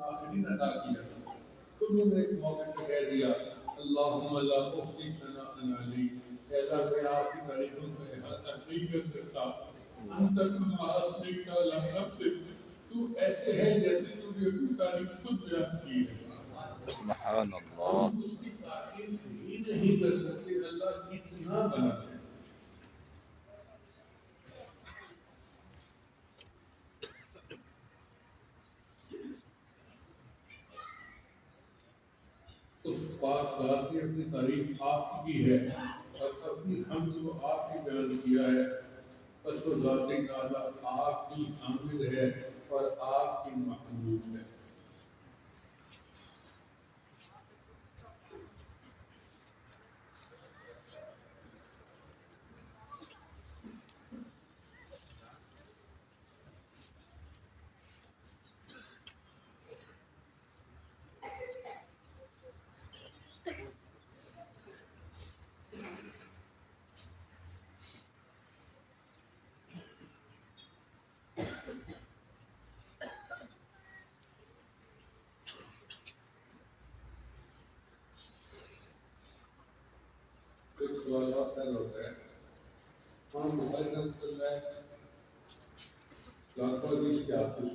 आखिरी अदा किया। उन्होंने एक मौके पर कह दिया अल्लाहुम्मा ला उहसी सनाअन अलैक, अल्लाह मैं आपकी तारीफों को हद नहीं कर सकता। अंत कमा अस्मिका ला नफ्सिक, तू ऐसे है जैसे तूने अपनी तारीफ खुद बयान की है। सुभान अल्लाह। हम उसकी तारीफ ही नहीं कर सकते, अल्लाह इतना बड़ा है। उस पाक ज़ात ने अपनी तारीफ आप की है और अपनी हमद को आप ही बयान किया है। बस वो ज़ात ताला आप ही हामिद है और आप ही महमूद है। एक सवाल और पैदा होता है, हम बुखारी रहमतुल्लाह लाखों हदीस के हाफिज़